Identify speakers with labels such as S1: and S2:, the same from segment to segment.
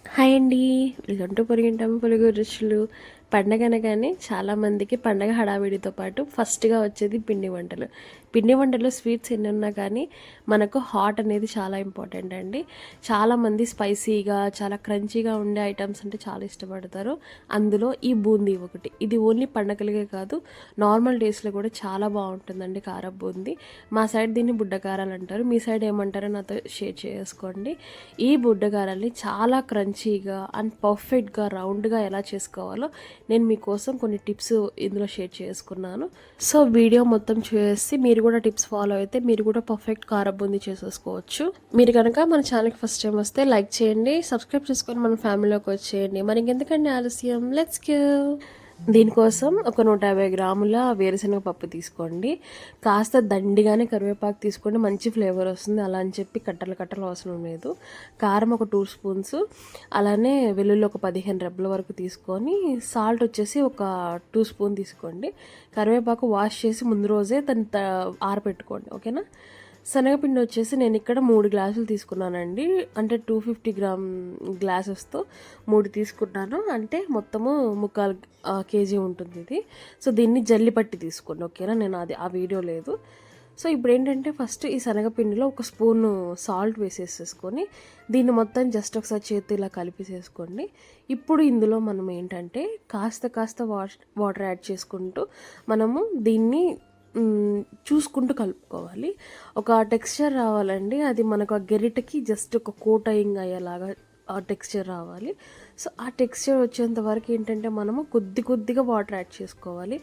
S1: Hi అండి. Welcome to పొరిగింటాము పొలుగు రుచులు. పండగ అనగానే చాలామందికి పండగ హడావిడితో పాటు ఫస్ట్గా వచ్చేది పిండి వంటలు. పిండి వంటలు స్వీట్స్ ఎన్ని ఉన్నా కానీ మనకు హాట్ అనేది చాలా ఇంపార్టెంట్ అండి. చాలామంది స్పైసీగా చాలా క్రంచీగా ఉండే ఐటమ్స్ అంటే చాలా ఇష్టపడతారు. అందులో ఈ బూందీ ఒకటి. ఇది ఓన్లీ పండగలకే కాదు, నార్మల్ డేస్లో కూడా చాలా బాగుంటుందండి కారం బూందీ. మా సైడ్ దీన్ని బుడ్డకారాలు అంటారు, మీ సైడ్ ఏమంటారో నాతో షేర్ చేసుకోండి. ఈ బుడ్డకారాల్ని చాలా క్రంచీగా అండ్ పర్ఫెక్ట్గా రౌండ్గా ఎలా చేసుకోవాలో నేను మీకోసం కొన్ని టిప్స్ ఇందులో షేర్ చేసుకున్నాను. సో వీడియో మొత్తం చూసి మీరు కూడా టిప్స్ ఫాలో అయితే మీరు కూడా పర్ఫెక్ట్ కారం బూందీ చేసేసుకోవచ్చు. మీరు కనుక మన ఛానల్కి ఫస్ట్ టైం వస్తే లైక్ చేయండి, సబ్స్క్రైబ్ చేసుకొని మన ఫ్యామిలీలోకి వచ్చేయండి. మనకి ఎందుకంటే ఆలస్యం, లెట్స్ గో. దీనికోసం ఒక 150 గ్రాముల వేరుశనగ పప్పు తీసుకోండి. కాస్త దండిగానే కరివేపాకు తీసుకోండి, మంచి ఫ్లేవర్ వస్తుంది. అలా అని చెప్పి కట్టలు కట్టలు అవసరం లేదు. కారం ఒక 2 స్పూన్స్, అలానే వెల్లుల్లి ఒక 15 రెబ్బల వరకు తీసుకొని, సాల్ట్ వచ్చేసి ఒక 2 స్పూన్ తీసుకోండి. కరివేపాకు వాష్ చేసి ముందు రోజే దాన్ని ఆరబెట్టుకోండి, ఓకేనా. శనగపిండి వచ్చేసి నేను ఇక్కడ 3 గ్లాసులు తీసుకున్నానండి. అంటే 250 గ్రామ్ గ్లాసెస్తో 3 తీసుకున్నాను. అంటే మొత్తము 3/4 కేజీ ఉంటుంది ఇది. సో దీన్ని జల్లి పట్టి తీసుకోండి, ఓకేనా. నేను ఆ వీడియో లేదు. సో ఇప్పుడు ఏంటంటే ఫస్ట్ ఈ శనగపిండిలో ఒక స్పూను సాల్ట్ వేసేసేసుకొని దీన్ని మొత్తం జస్ట్ ఒకసారి చేతి ఇలా కలిపేసేసుకోండి. ఇప్పుడు ఇందులో మనం ఏంటంటే కాస్త వాటర్ యాడ్ చేసుకుంటూ మనము దీన్ని చూసుకుంటూ కలుపుకోవాలి. ఒక టెక్స్చర్ రావాలండి, అది మనకు ఆ గెరిటకి జస్ట్ ఒక కోటింగ్ అయ్యేలాగా ఆ టెక్స్చర్ రావాలి. సో ఆ టెక్స్చర్ వచ్చేంత వరకు ఏంటంటే మనము కొద్దిగా వాటర్ యాడ్ చేసుకోవాలి.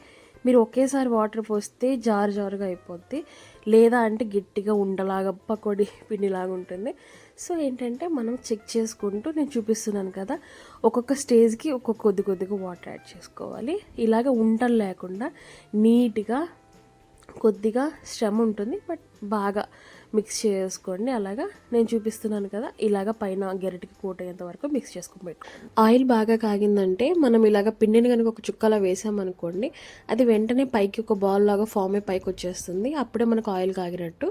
S1: మీరు ఒకేసారి వాటర్ పోస్తే జారుగా అయిపోద్ది, లేదా అంటే గట్టిగా ఉండలాగా పకోడీ పిండిలాగా ఉంటుంది. సో ఏంటంటే మనం చెక్ చేసుకుంటూ నేను చూపిస్తున్నాను కదా, ఒక్కొక్క స్టేజ్కి కొద్దిగా వాటర్ యాడ్ చేసుకోవాలి. ఇలాగ ఉండలు లేకుండా నీట్గా, కొద్దిగా శ్రమ ఉంటుంది, బట్ బాగా మిక్స్ చేసుకోండి. అలాగా నేను చూపిస్తున్నాను కదా, ఇలాగ పైన గెరటికి కోట్ అయ్యేంత వరకు మిక్స్ చేసుకొని పెట్టుకోండి. ఆయిల్ బాగా కాగిందంటే మనం ఇలాగ పిండిని కనుక ఒక చుక్కలా వేసామనుకోండి, అది వెంటనే పైకి ఒక బాల్ లాగా ఫామ్ అయ్యి పైకి వచ్చేస్తుంది. అప్పుడే మనకు ఆయిల్ కాగినట్టు.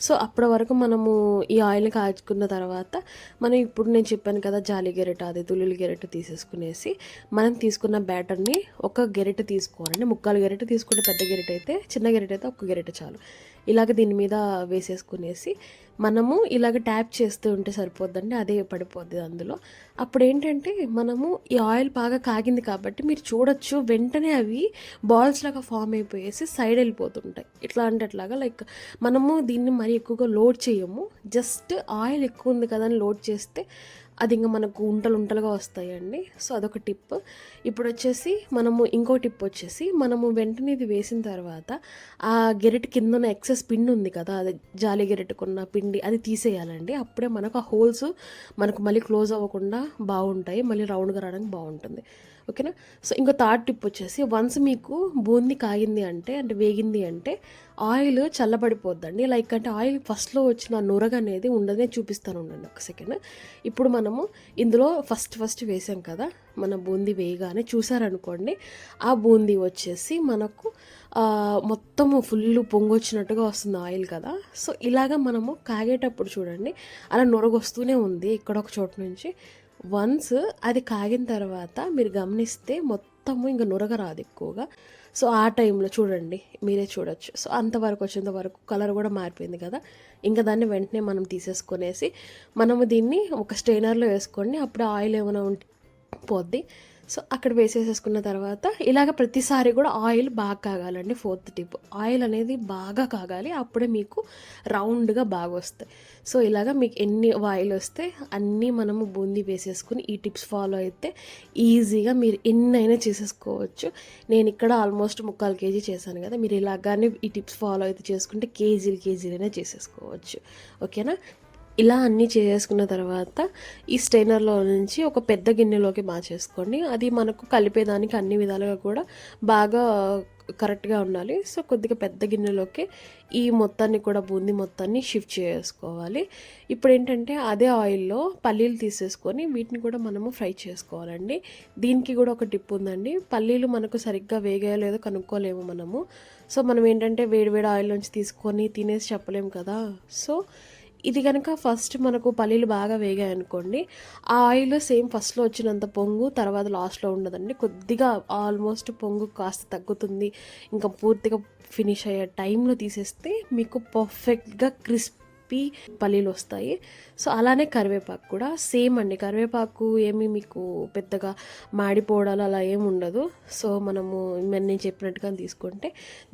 S1: సో అప్పటి వరకు మనము ఈ ఆయిల్ కాచుకున్న తర్వాత మనం ఇప్పుడు నేను చెప్పాను కదా, జాలి గెరెట, అది తుల్లి గెరెట తీసేసుకునేసి మనం తీసుకున్న బ్యాటర్ని ఒక గెరెట తీసుకోవాలండి. 3/4 గెరెట తీసుకుంటే పెద్ద గెరెట అయితే, చిన్న గెరెట అయితే 1 గెరెట చాలు. ఇలాగ దీని మీద వేసేసుకునేసి మనము ఇలాగ ట్యాప్ చేస్తూ ఉంటే సరిపోద్దండి, అదే పడిపోద్ది అందులో. అప్పుడు ఏంటంటే మనము ఈ ఆయిల్ బాగా కాగింది కాబట్టి మీరు చూడొచ్చు, వెంటనే అవి బాల్స్ లాగా ఫామ్ అయిపోయేసి సైడ్ వెళ్ళిపోతుంటాయి. ఇట్లా అంటే అట్లాగా, లైక్ మనము దీన్ని మరీ ఎక్కువగా లోడ్ చేయము, జస్ట్ ఆయిల్ ఎక్కువ ఉంది కదా అని లోడ్ చేస్తే అది ఇంకా మనకు ఉంటలుగా వస్తాయండి. సో అదొక టిప్. ఇప్పుడు వచ్చేసి మనము ఇంకో టిప్ వచ్చేసి, మనము వెంటనే ఇది వేసిన తర్వాత ఆ గెరెట్ కింద ఉన్న ఎక్సెస్ పిండి ఉంది కదా, అది జాలి గెరెట్టుకున్న పిండి అది తీసేయాలండి. అప్పుడే మనకు ఆ హోల్స్ మనకు మళ్ళీ క్లోజ్ అవ్వకుండా బాగుంటాయి, మళ్ళీ రౌండ్గా రావడానికి బాగుంటుంది, ఓకేనా. సో ఇంకో థర్డ్ టిప్ వచ్చేసి, వన్స్ మీకు బూందీ కాగింది అంటే వేగింది అంటే ఆయిల్ చల్లబడిపోద్దండి. లైక్ అంటే ఆయిల్ ఫస్ట్లో వచ్చిన నురగ అనేది ఉండదే, చూపిస్తాను ఉండండి ఒక సెకండ్. ఇప్పుడు మనము ఇందులో ఫస్ట్ వేసాం కదా, మన బూందీ వేయగానే చూసారనుకోండి, ఆ బూందీ వచ్చేసి మనకు మొత్తము ఫుల్ పొంగొచ్చినట్టుగా వస్తుంది ఆయిల్ కదా. సో ఇలాగా మనము కాగేటప్పుడు చూడండి, అలా నొరగొస్తూనే ఉంది ఇక్కడ ఒక చోటు నుంచి. వన్స్ అది కాగిన తర్వాత మీరు గమనిస్తే మొత్తము ఇంకా నురగ రాదు ఎక్కువగా. సో ఆ టైంలో చూడండి, మీరే చూడొచ్చు. సో అంతవరకు వచ్చేంత వరకు కలర్ కూడా మారిపోయింది కదా. ఇంకా దాన్ని వెంటనే మనం తీసేసుకునేసి మనము దీన్ని ఒక స్ట్రైనర్లో వేసుకోండి. అప్పుడు ఆయిల్ ఏమైనా పోద్ది. సో అక్కడ వేసేసుకున్న తర్వాత ఇలాగ ప్రతిసారి కూడా ఆయిల్ బాగా కాగాలండి. 4th టిప్, ఆయిల్ అనేది బాగా కాగాలి, అప్పుడే మీకు రౌండ్గా బాగా వస్తాయి. సో ఇలాగ మీకు ఎన్ని ఆయిల్ వస్తే అన్నీ మనము బూందీ వేసేసుకుని ఈ టిప్స్ ఫాలో అయితే ఈజీగా మీరు ఎన్నైనా చేసేసుకోవచ్చు. నేను ఇక్కడ ఆల్మోస్ట్ 3/4 కేజీ చేశాను కదా, మీరు ఇలాగానే ఈ టిప్స్ ఫాలో అయితే చేసుకుంటే కేజీలైనా చేసేసుకోవచ్చు, ఓకేనా. ఇలా అన్నీ చేసేసుకున్న తర్వాత ఈ స్టెయినర్లో నుంచి ఒక పెద్ద గిన్నెలోకి మార్చేసుకోండి. అది మనకు కలిపేదానికి అన్ని విధాలుగా కూడా బాగా కరెక్ట్గా ఉండాలి. సో కొద్దిగా పెద్ద గిన్నెలోకి ఈ మొత్తాన్ని కూడా బూందీ మొత్తాన్ని షిఫ్ట్ చేసుకోవాలి. ఇప్పుడు ఏంటంటే అదే ఆయిల్లో పల్లీలు తీసేసుకొని వీటిని కూడా మనము ఫ్రై చేసుకోవాలండి. దీనికి కూడా ఒక టిప్ ఉందండి, పల్లీలు మనకు సరిగ్గా వేగాయో లేదో కనుక్కోలేము మనము. సో మనం ఏంటంటే వేడి ఆయిల్ నుంచి తీసుకొని తినేసి చెప్పలేము కదా. సో ఇది కనుక ఫస్ట్ మనకు పల్లీలు బాగా వేగాయనుకోండి, ఆ ఆయిల్ సేమ్ ఫస్ట్‌లో వచ్చినంత పొంగు తర్వాత లాస్ట్‌లో ఉండదండి. కొద్దిగా ఆల్మోస్ట్ పొంగు కాస్త తగ్గుతుంది. ఇంకా పూర్తిగా ఫినిష్ అయ్యే టైంలో తీసేస్తే మీకు పర్ఫెక్ట్‌గా క్రిస్పీ పల్లీలొస్తాయి. సో, అలానే కరివేపాకు కూడా సేమ్ అండి. కరివేపాకు ఏమి మీకు పెద్దగా మాడిపోవడాలు అలా ఏమి ఉండదు. సో, మనము మరి నేను చెప్పినట్టుగా తీసుకుంటే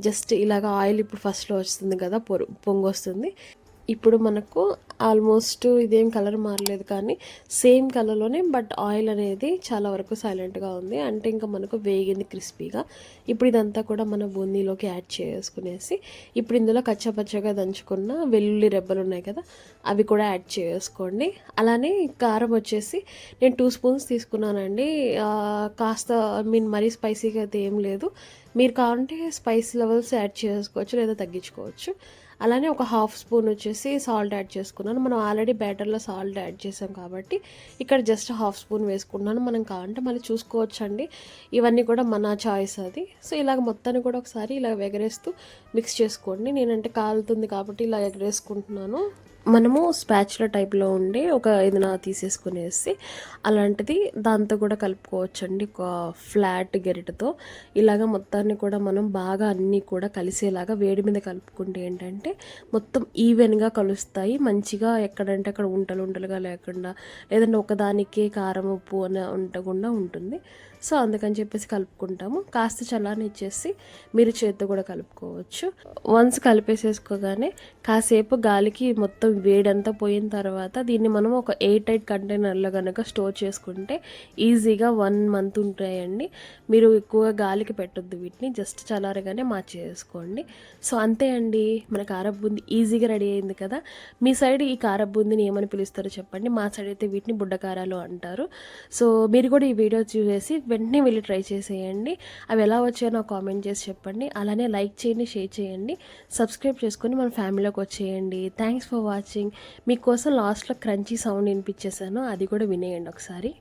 S1: జస్ట్ ఇలాగ ఆయిల్ ఇప్పుడు ఫస్ట్‌లో వస్తుంది కదా! పొంగొస్తుంది. ఇప్పుడు మనకు ఆల్మోస్ట్ ఇదేం కలర్ మారలేదు కానీ సేమ్ కలర్‌లోనే బట్ ఆయిల్ అనేది చాలా వరకు సైలెంట్‌గా ఉంది. అంటే ఇంకా మనకు వేగింది క్రిస్పీగా. ఇప్పుడు ఇదంతా కూడా మన బూందీలోకి యాడ్ చేసుకునేసి ఇప్పుడు ఇందులో కచ్చాపచ్చాగా దంచుకున్న వెల్లుల్లి రెబ్బలు ఉన్నాయి కదా! అవి కూడా యాడ్ చేసుకోండి. అలానే కారం వచ్చేసి నేను 2 స్పూన్స్ తీసుకున్నానండి. కాస్త మరీ స్పైసీగా అయితే ఏం లేదు. మీరు కావాలంటే స్పైస్ లెవెల్స్ యాడ్ చేసుకోవచ్చు లేదా తగ్గించుకోవచ్చు. అలానే ఒక హాఫ్ స్పూన్ వచ్చేసి సాల్ట్ యాడ్ చేసుకున్నాను. మనం ఆల్రెడీ బ్యాటర్లో సాల్ట్ యాడ్ చేసాం కాబట్టి ఇక్కడ జస్ట్ హాఫ్ స్పూన్ వేసుకున్నాను. మనం కావాలంటే మళ్ళీ చూసుకోవచ్చండి. ఇవన్నీ కూడా మన చాయిస్ అది. సో ఇలాగ మొత్తాన్ని కూడా ఒకసారి ఇలా ఎగరేస్తూ మిక్స్ చేసుకోండి. నేనంటే కాలుతుంది కాబట్టి ఇలా ఎగరేసుకుంటున్నాను. మనము స్పాచులా టైప్లో ఉండి ఒక ఏదైనా తీసేసుకునేసి అలాంటిది దాంతో కూడా కలుపుకోవచ్చండి. ఒక ఫ్లాట్ గెరిటతో ఇలాగ మొత్తాన్ని కూడా మనం బాగా అన్నీ కూడా కలిసేలాగా వేడి మీద కలుపుకుంటే ఏంటంటే మొత్తం ఈవెన్గా కలుస్తాయి. మంచిగా ఎక్కడంటే అక్కడ ఉంటలు ఉంటలుగా లేకుండా, లేదంటే ఒకదానికే కారం ఉప్పు అని ఉండకుండా ఉంటుంది. సో అందుకని చెప్పేసి కలుపుకుంటాము. కాస్త చల్లారనిచ్చేసి మీరు చేత్తో కూడా కలుపుకోవచ్చు. వన్స్ కలిపేసేసుకోగానే కాసేపు గాలికి మొత్తం వేడంతా పోయిన తర్వాత దీన్ని మనం ఒక ఎయిర్ టైట్ కంటైనర్లో కనుక స్టోర్ చేసుకుంటే ఈజీగా 1 మంత్ ఉంటాయండి. మీరు ఎక్కువగా గాలికి పెట్టొద్దు వీటిని, జస్ట్ చల్లారగానే మార్చేసుకోండి. సో అంతే అండి, మన కారపు బూందీ ఈజీగా రెడీ అయింది కదా. మీ సైడ్ ఈ కారపు బూందీని ఏమని పిలుస్తారో చెప్పండి. మా సైడ్ అయితే వీటిని బుడ్డకారాలు అంటారు. సో మీరు కూడా ఈ వీడియో చూసేసి వెంటనే వెళ్ళి ట్రై చేసేయండి. అవి ఎలా వచ్చాయో నాకు కామెంట్ చేసి చెప్పండి. అలానే లైక్ చేయండి, షేర్ చేయండి, సబ్స్క్రైబ్ చేసుకొని మన ఫ్యామిలీలోకి వచ్చేయండి. Thanks for watching. మీకోసం లాస్ట్లో క్రంచీ సౌండ్ వినిపించేసాను, అది కూడా వినేయండి ఒకసారి.